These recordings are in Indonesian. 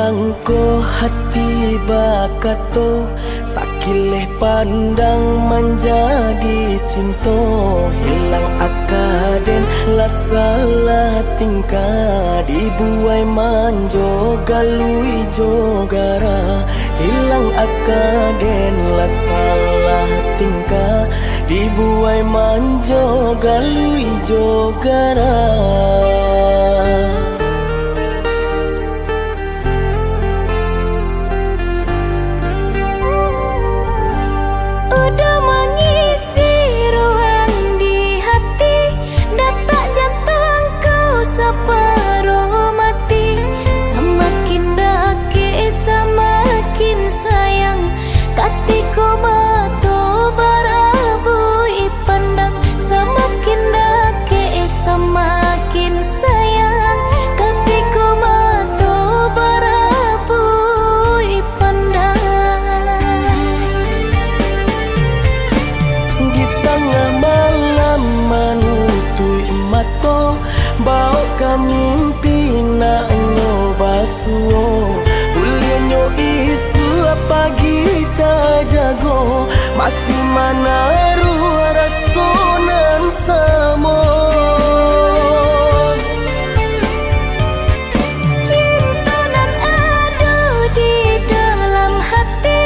Langko hati bakato, sakileh pandang menjadi cinta. Hilang akaden lah salah tingkah, dibuai manjo galui jogara. Hilang akaden lah salah tingkah, dibuai manjo galui jogara. Bau kamimpi na nyo basuo, ulianyo isu pagi ta jago, masih manaru rasonan samo. Cinta nan ada di dalam hati,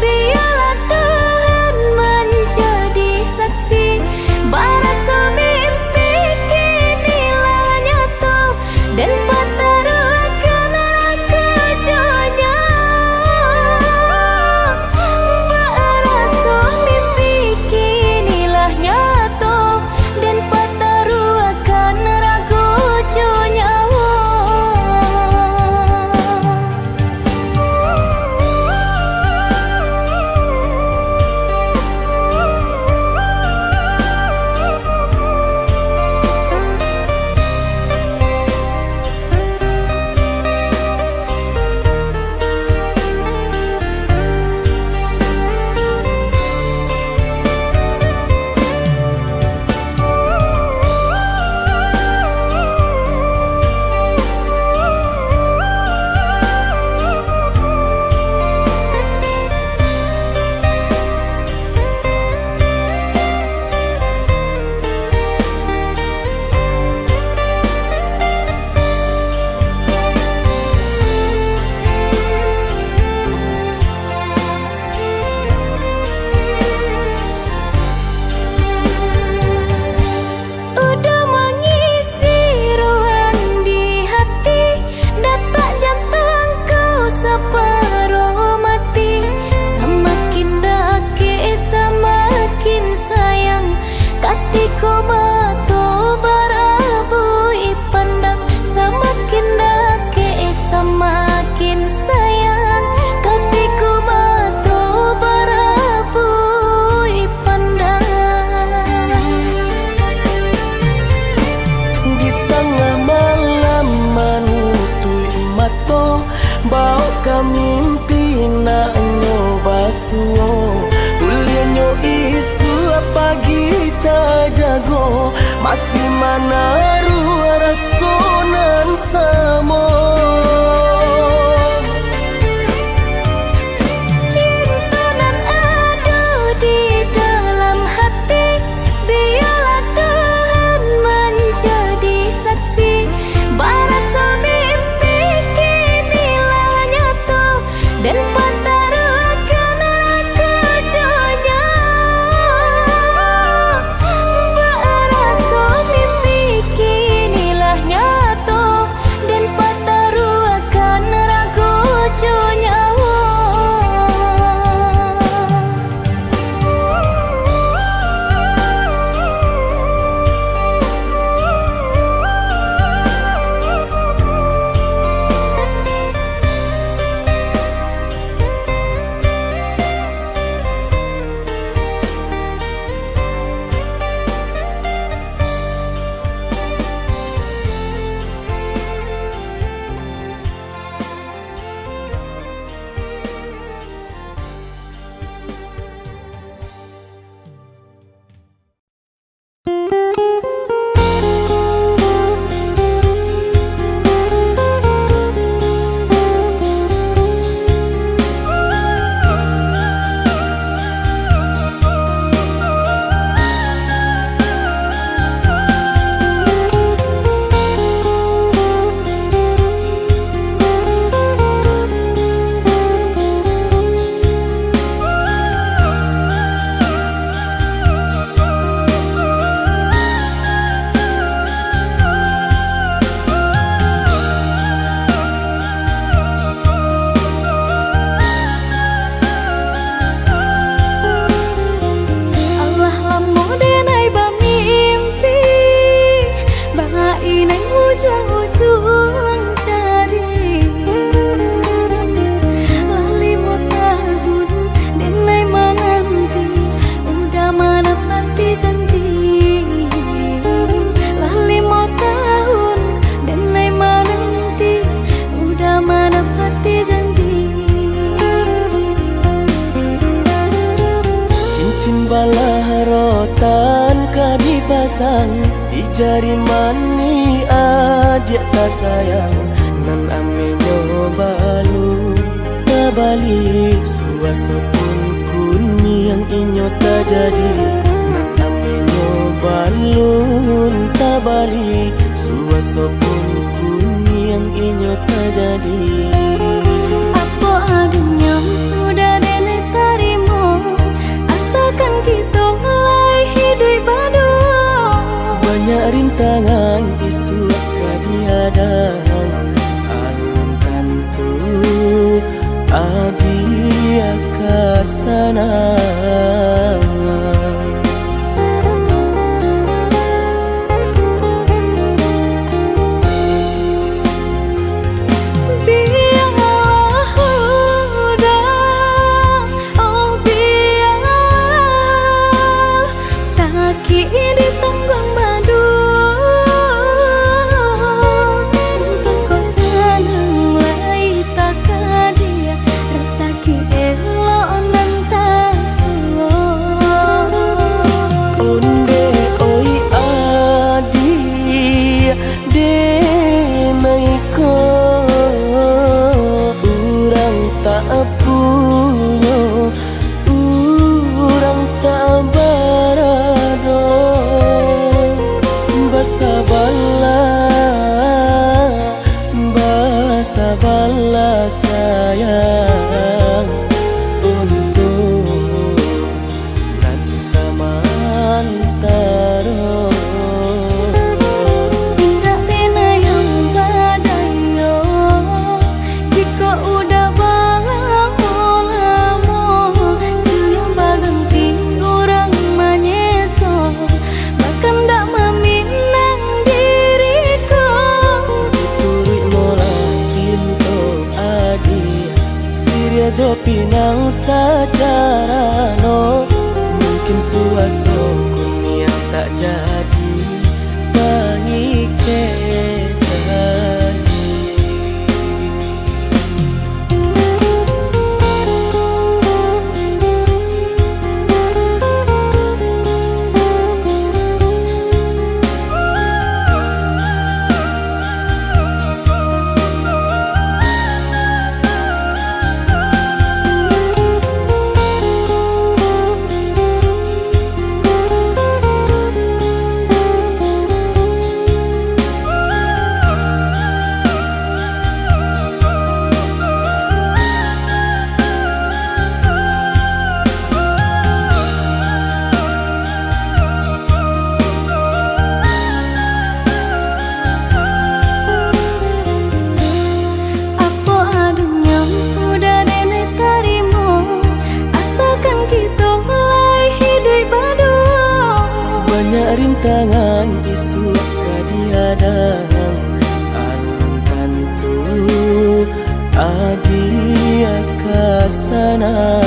biarlah Tuhan menjadi saksi. Barasa mimpi dan pataruakan neraka jonya. Baraso mimpi kinilah nyata, dan pataruakan neraka jonya. Bau kamimpi na nyo basuo, ulianyo isu pagi ta jago, masih manaru rasonan samo. Cinta nan ada di dalam hati, biarlah Tuhan menjadi saksi. Barasa mimpi kinilah nyata, dan pataruakan neraka jonya. Baraso mimpi cincin balah rotan ka dipasang di jari mani adik tak sayang nan ame nyobalu balik suasa pun kuni yang inyo tak jadi nan ame nyobalun tak balik suasa pun kuni yang inyo tak jadi. Apa adanya udah dene tarimo asalkan kita mulai hidup baru. Banyak rintangan isu kadihadang alun tentu adia kasana. Sabarlah sayang untuk nanti samantara. Tidak pernah yang badayo jika udah lama siang berganti orang menyeso bahkan tak meminang diriku. Turut mulai Siria jo pinang secara no mungkin suaso kuni yang tak jadi bangi rintangan isu kadihadang alun tentu adia kasana.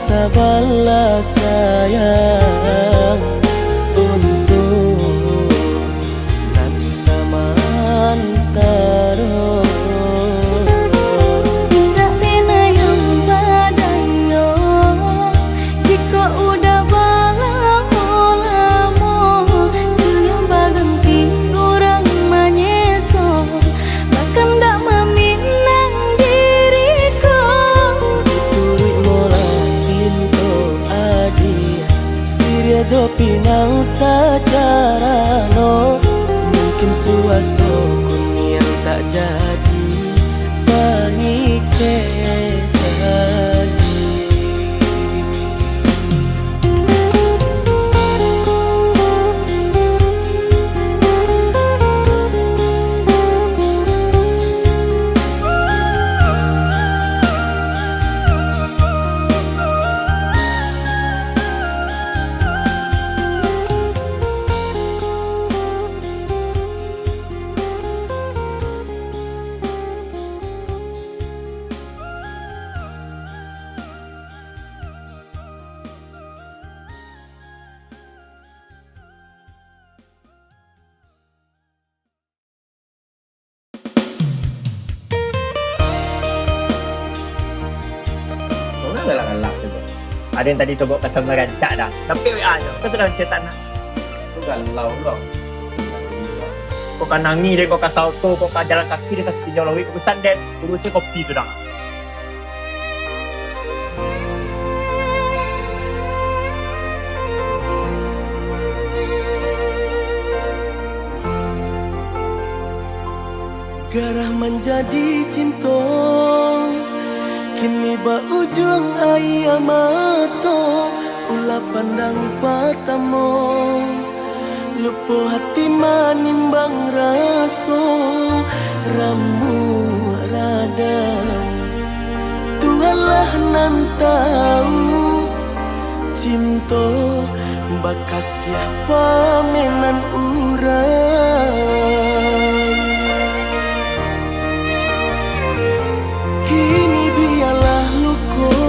Sabarlah sayang untuk nanti samantara. Tidak pernah yang badayo jika udah lama siang berganti orang menyeso bahkan tak meminang diriku. Turut mulai Siria jo pinang secara no mungkin suaso tak jadi pangike jadi. Orang galak-galak saja. Ada yang tadi sogok kata merancak dah. Tapi WA je. Kau sedang cetak nak. Itu galau loh. Kau kan nangi dia, kau kan salto, kau kan jalan kaki dia kasih pinjau lawik. Kau sandet. Urusnya kopi tu dah. Garah menjadi cinta, kini ba ujung ayam mata. Ulah pandang pertama, lupa hati manimbang rasa. Ramu radang, Tuhanlah nan tahu. Cinta bakas siapa menan urang. Kini biarlah luka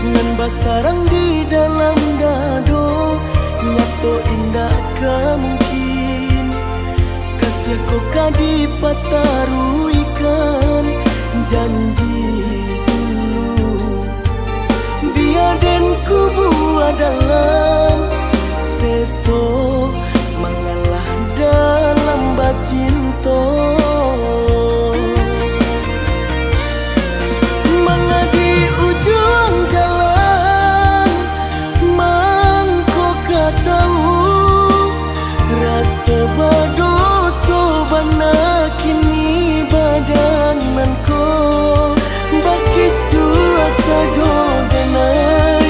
nan basarang di dalam dado. Nyato indah kemungkin kasih kau kadi pataruikan janji dulu. Biar dan kubu adalah seso mengalah dalam bacinta. Mengadi ujung jalan, mangko tahu rasa badoso bana kini badan manko. Begitu asa jodenai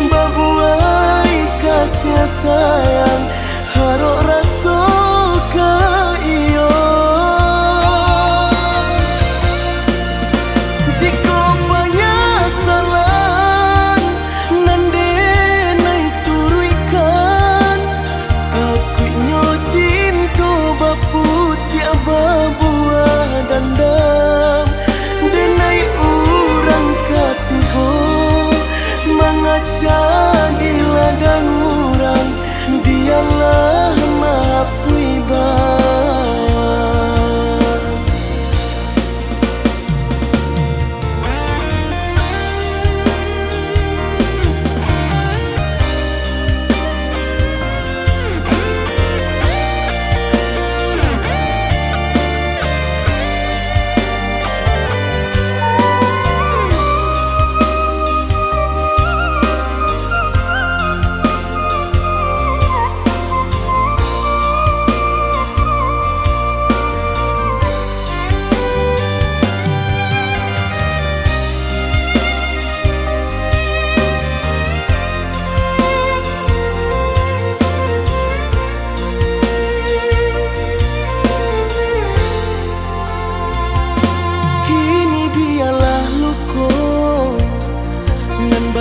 babuai kasih sayang harok rasa ke iyo. Jika banyak salah nande nai turuikan aku cinta baput tiaba buah dandam denai urang katigo mengacak di ladang urang dialah mapui bang.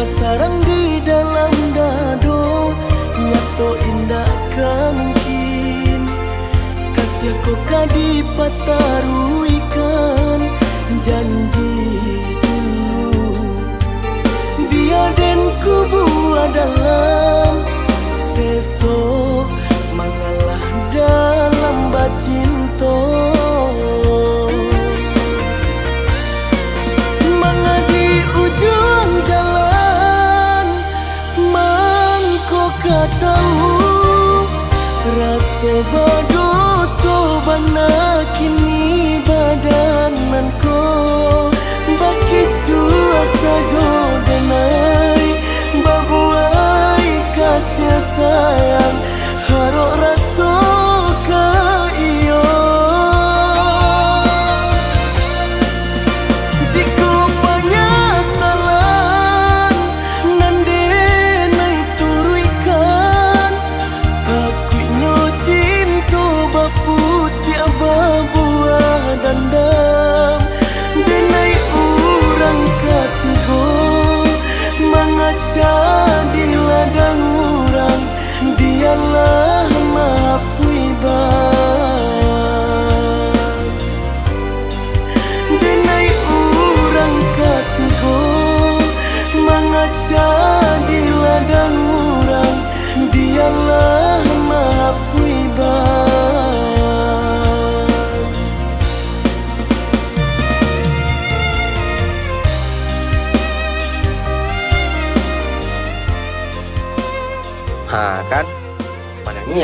Sarang di dalam dado, nyato indah kemungkin kasih kau kadi pataruikan janji dulu. Biar dan kubu adalah seso mengalah dalam bacinta. Mengadi ujung jalan, mangko tahu rasa badoso bana kini badan manko. Begitu asa jodenai babuai kasih sayang harok rasa ke iyo.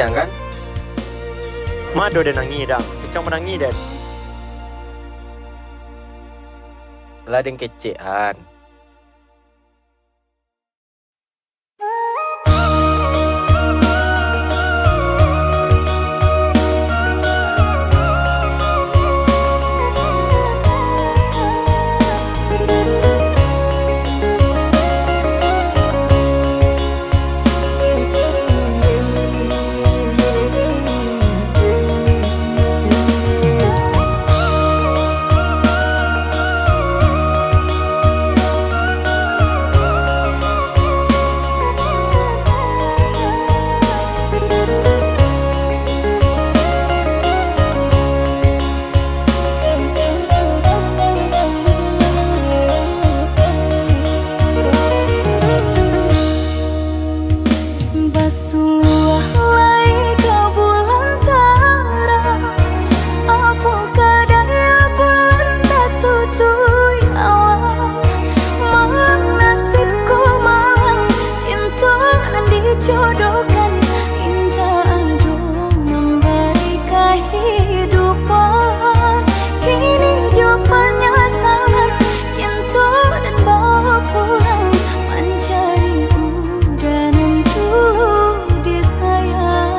ya kan? Mado dan nangi dah. Kecang menangi dan. Lah deng kecean. Jodohkan indah aduh memberi kehidupan. Kini jawabannya salah, cinta dan bawa pulang mencari udanan dulu disayang.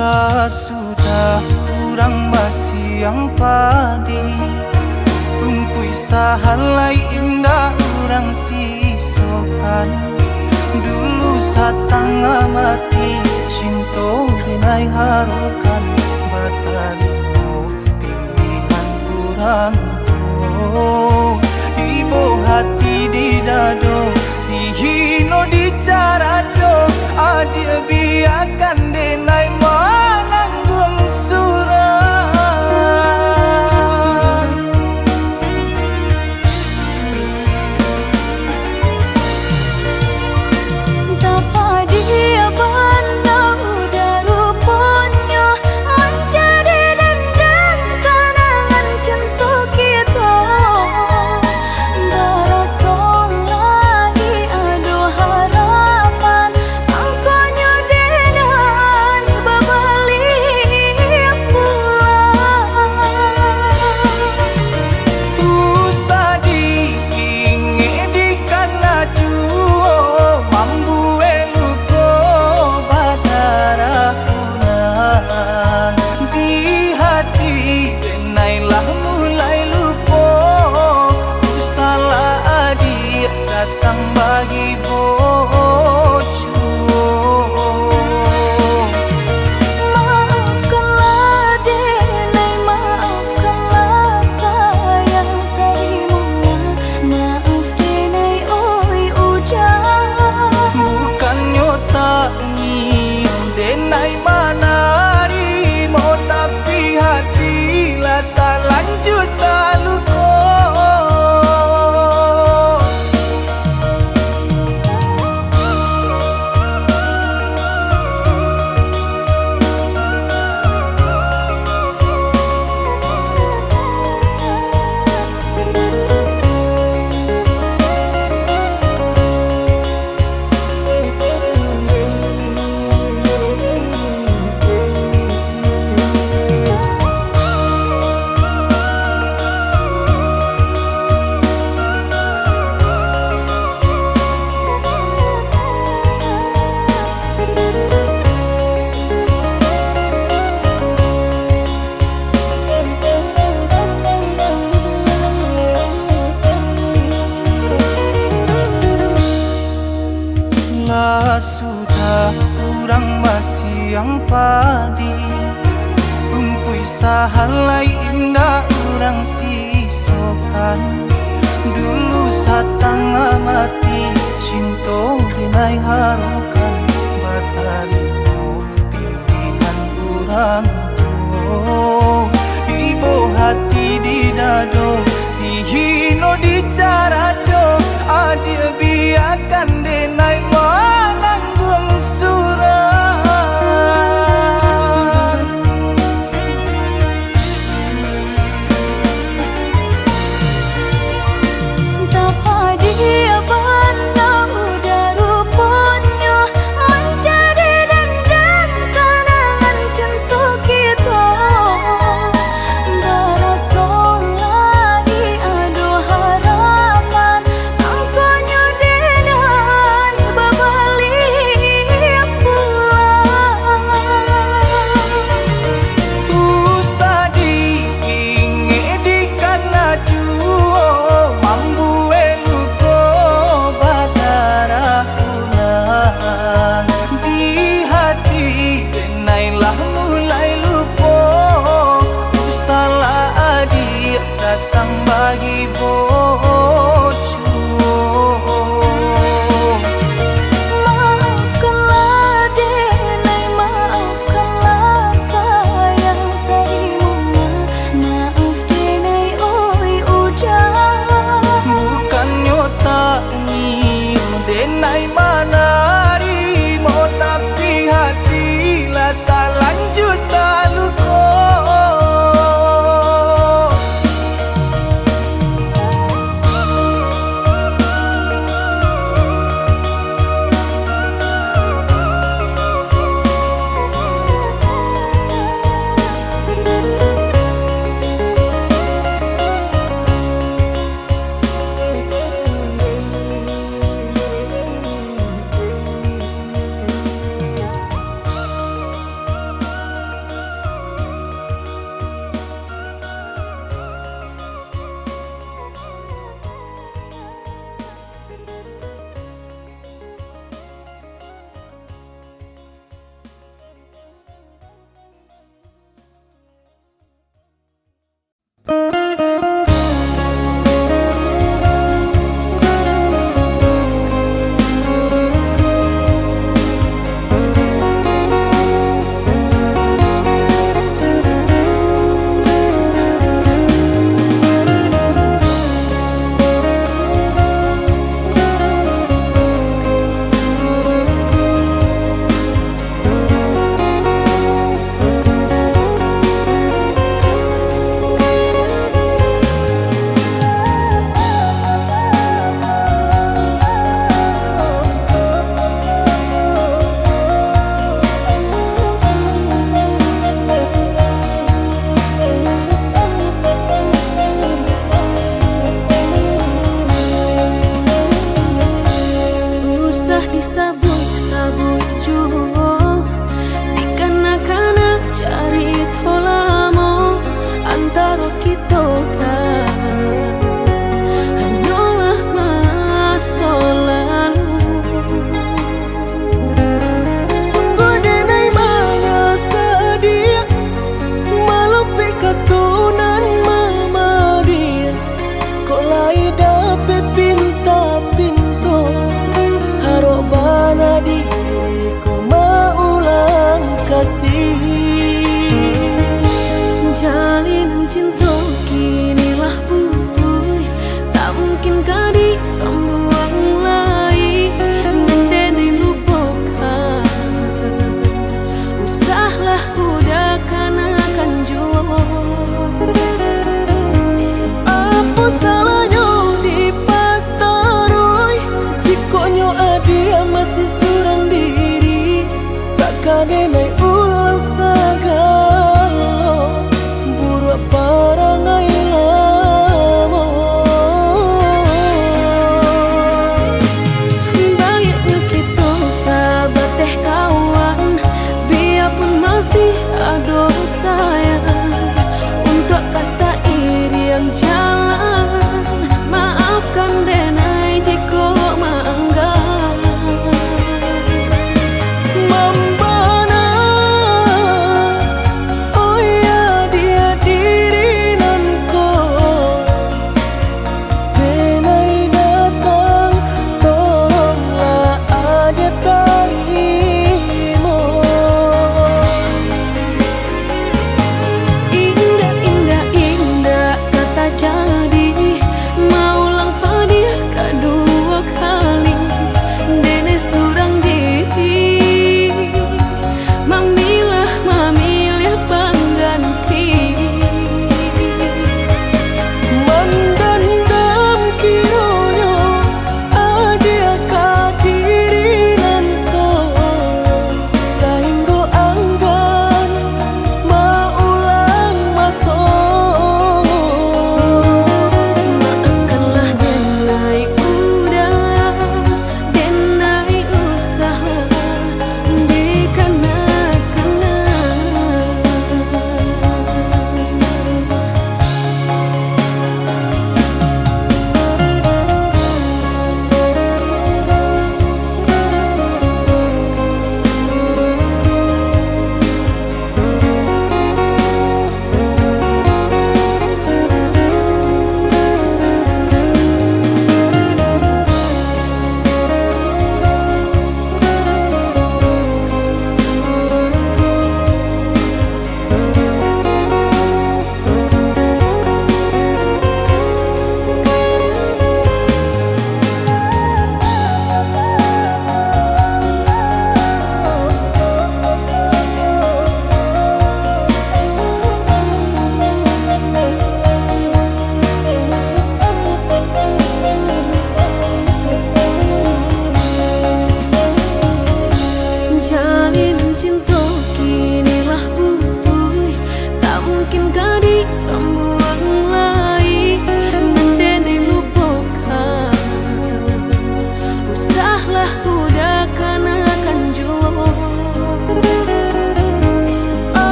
Lah sudah kurang masih yang padi rumpui sahalai indah orang sisokan. Dulu satanga mati cinta binai harukan batarimo pilihan kurang tuh ibu hati di dado dihino di caraco adil biarkan denai mananggung surat. Tapa dia pandang udah rupanya menjadi dendam kenangan cinta kita. Berasa lagi aduh harapan angkanya denai berbalik pulang. Usah diingedikan acuo mambu eluko badara kurang di hati denailah mulai lupo. Usalah adik datang bagi bojo. Maafkanlah denai, maafkanlah sayang terimonya. Maaf denai oi udah. Bukannya tak nyium denai mana rimo tapi hati lah tak lanjut tak luko. Lah sudah kurang masih yang padi rumpui sahalai indah orang sisokan. Dulu satanga mati cinta binai harukan batarimo pilihan kurang tuh ibu hati di dado dihino di caraco adil biarkan denai mananggung surat. datang bagi bojo. Maafkanlah denai, maafkanlah sayang taimunga. Maaf denai oi ujang. Bukannya tak nyium denai manarimo, tapi hatilah tak lanjut tak luko. Usah disabuk-sabuk juga, dikarenakan cari tolamo antara kita kan hanyalah masa lalu. Sungguh denai banyak sedia melepih ketunan mama dia. Kok lai dapet pinta-pinto harok bana diri ko maulang kasih. Jalinan cinta kini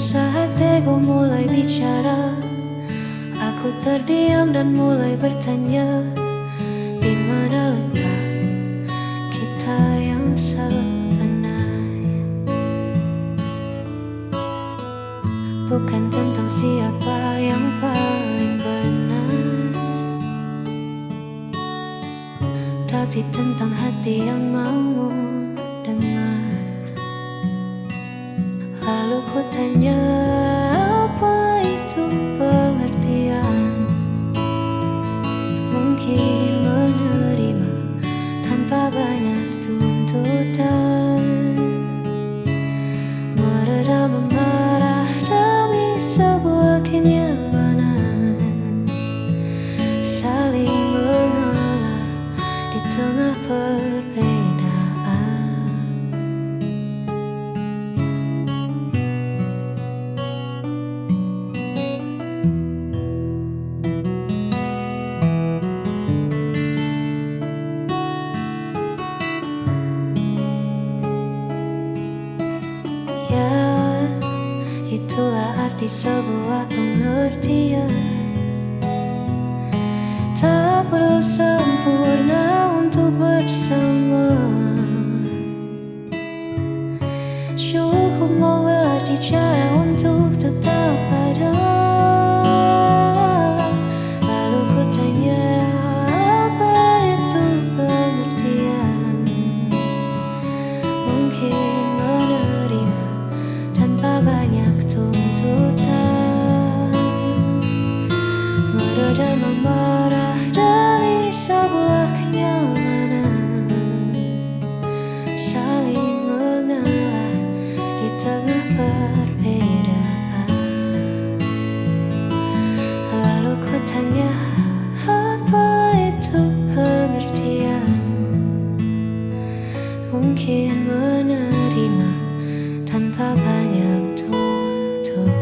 Namun saat ego mulai bicara, aku terdiam dan mulai bertanya, di mana letak kita yang sebenarnya? Bukan tentang siapa yang paling benar, tapi tentang hati yang mau dengar. Lalu ku tanya, apa itu pengertian? Mungkin menerima tanpa banyak tuntutan, meredam amarah demi sebuah kenyamanan, saling mengalah di tengah perbedaan. Ya, itulah arti sebuah pengertian. Tak perlu sempurna untuk bersama, cukup mengerti cara untuk tetap ada. Lalu ku tanya, apa itu pengertian? Mungkin menerima tanpa banyak tuntutan, meredam amarah dari sebuah kenyamanan, saling mengalah di tengah perbedaan. Lalu ku tanya, apa itu pengertian? Mungkin menerima tanpa banyak tuntutan.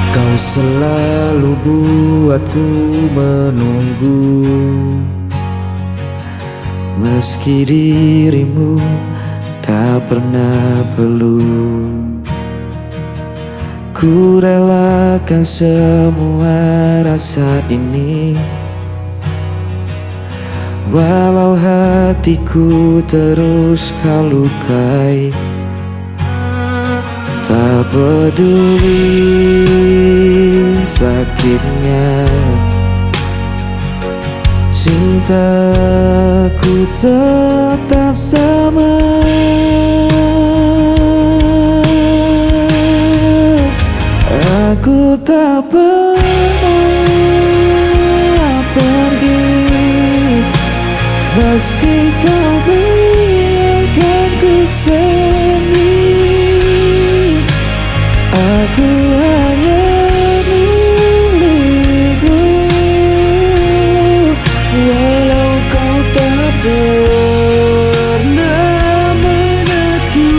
Kau selalu buatku menunggu, meski dirimu tak pernah perlu. Ku relakan semua rasa ini, walau hatiku terus kau lukai. Tak peduli sakitnya, cintaku tetap sama. Aku tak pernah pergi, meski kau biarkan ku sendiri. Aku hanya milikmu, walau kau tak pernah menentu.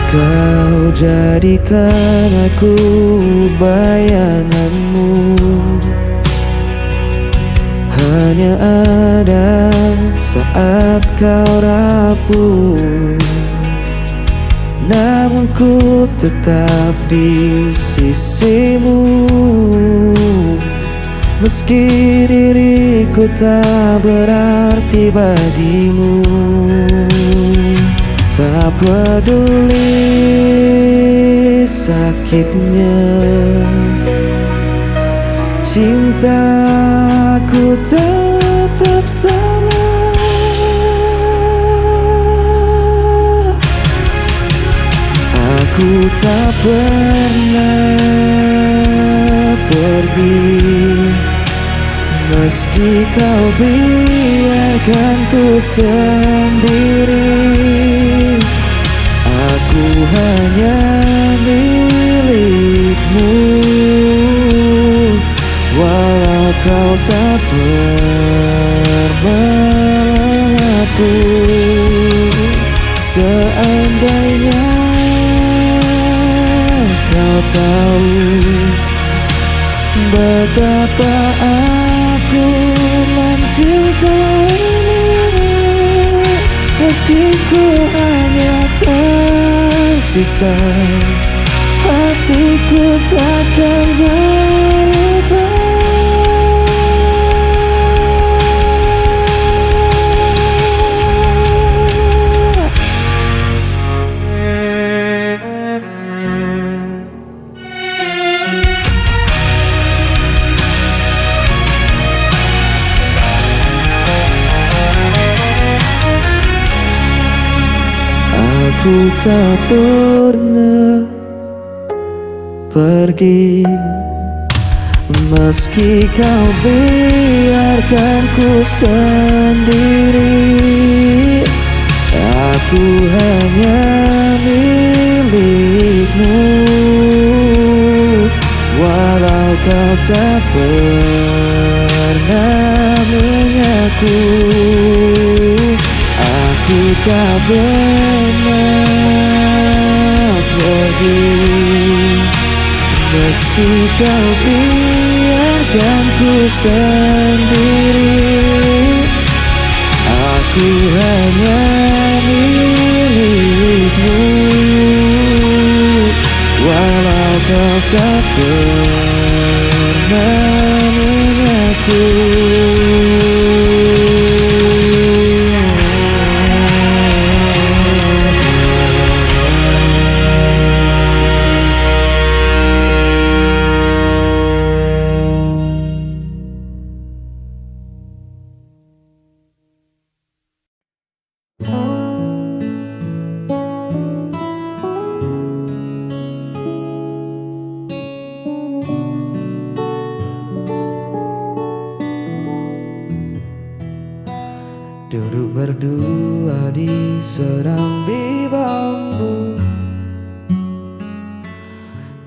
Kau jadikan aku bayanganmu, hanya ada saat kau rapuh. Namun ku tetap di sisimu, meski diriku tak berarti bagimu. Tak peduli sakitnya. Cintaku tetap sama. Aku tak pernah pergi, meski kau biarkan ku sendiri. Aku hanya milikmu, walau kau tak pernah pun. Seandainya kau tahu betapa aku mencintaimu, meski ku hanya tersisa, hatiku takkan berubah. Aku tak pernah pergi, meski kau biarkan ku sendiri. Aku hanya milikmu, walau kau tak pernah mengaku. Aku tak pernah pergi, meski kau biarkan ku sendiri. Aku hanya milikmu, walau kau tak pernah mengaku. Duduk berdua di serambi bambu,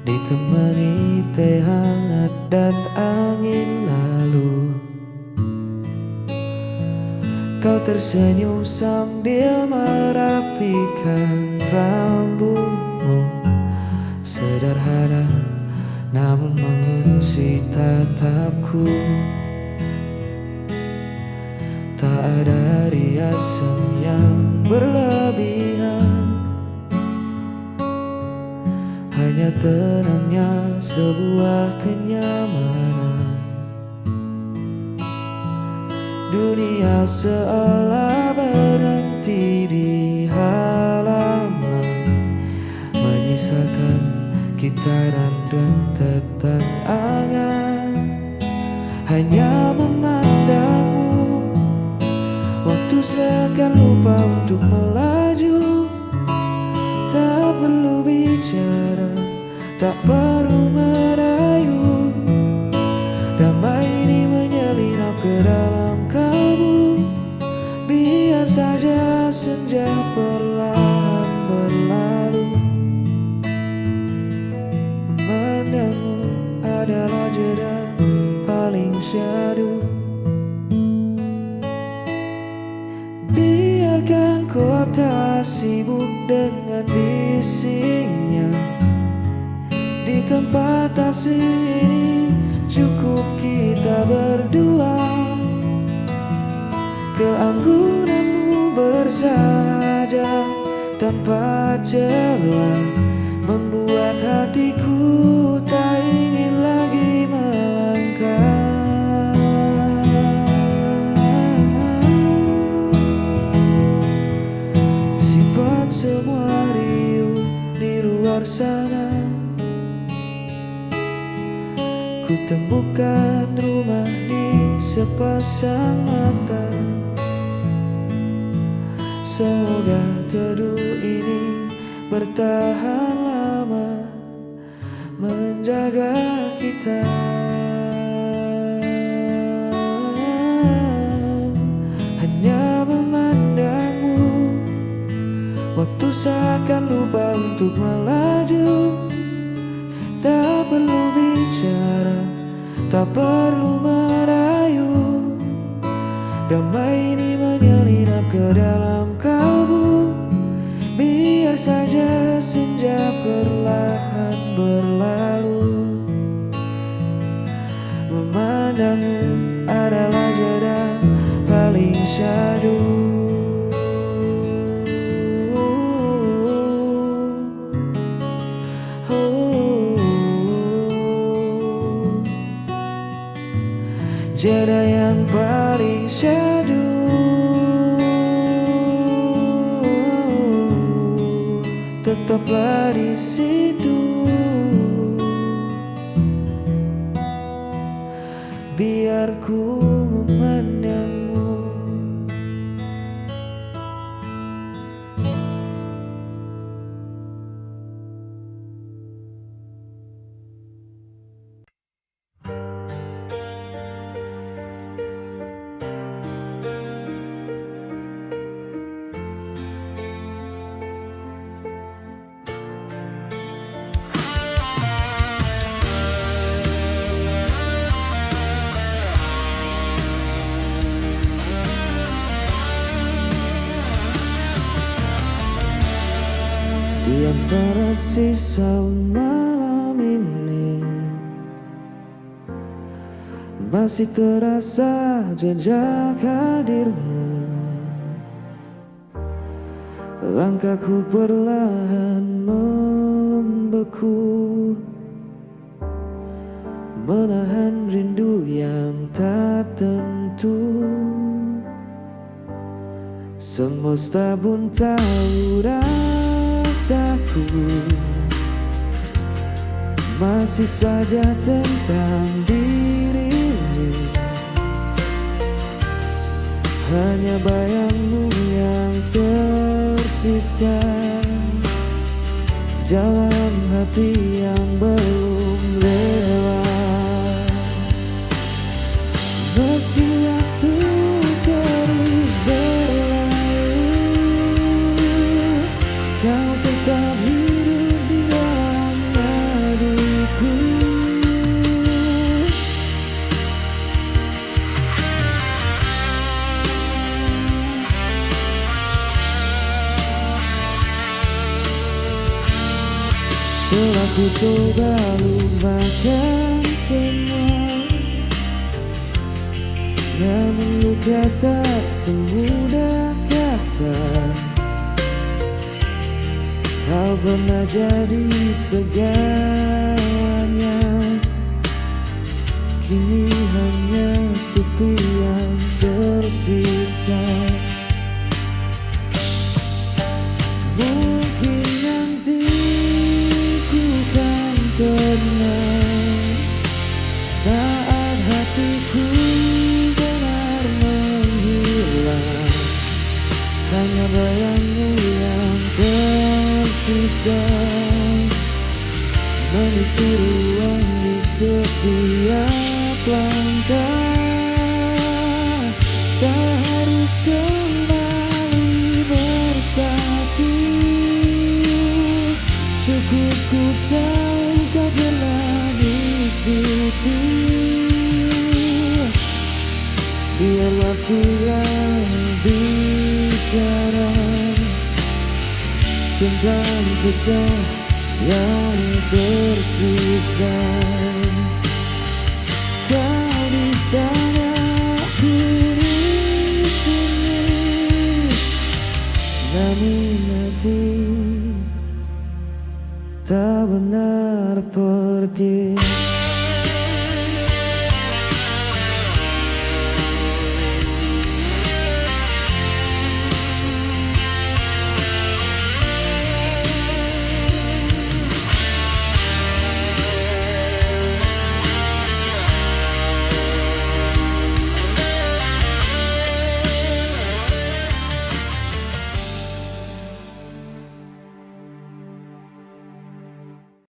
ditemani teh hangat dan angin lalu. Kau tersenyum sambil merapikan rambutmu, sederhana namun mengunci tatapku. Tak ada riasan yang berlebihan, hanya tenangnya sebuah kenyamanan. Dunia seolah berhenti di halaman, menyisakan kita dan rentetan angan. Hanya memandangmu, waktu seakan lupa untuk melaju. Tak perlu bicara, tak perlu merayu. Damai ini menyelinap ke dalam kalbu. Biar saja senja perlahan berlalu. Memandangmu adalah jeda paling syahdu. Biarkan kota sibuk dengan bisingnya. Di tempat asing ini cukup kita berdua. Keanggunanmu bersahaja tanpa celah, membuat hatiku tak ingin lagi melangkah. Simpan semua riuh di luar sana, Ku temukan rumah di sepasang mata. Semoga teduh ini bertahan lama, menjaga kita. Hanya memandangmu, waktu seakan lupa untuk melaju. Tak perlu bicara, tak perlu merayu. Damai ini menyelinap ke dalam kalbu. Biar saja senja perlahan berlalu. Memandangmu adalah jeda paling syahdu. Jeda yang paling syahdu. Tetaplah di situ. Biar ku memandangmu. Di antara sisa malam ini masih terasa jejak hadirmu. Langkahku perlahan membeku, menahan rindu yang tak tentu. Semesta pun tahu rasaku, masih saja tentang dirimu. Hanya bayangmu yang tersisa, jalan hati yang belum lewat. Meski waktu terus berlalu, kau tetap hidup di dalam hatiku. Telah ku coba lupakan semua, namun luka tak semudah kata. Kau pernah jadi segalanya, kini hanya sepi yang tersisa. Mungkin nanti ku kan tenang saat hatiku benar menghilang. Hanya bayangmu yang tersisa mengisi ruang di setiap langkah. Tak harus kembali bersatu, cukup ku tahu kau pernah di situ. Biar waktu yang bicara tentang kisah yang tersisa. Kau di sana, aku di sini, namun hati tak benar pergi.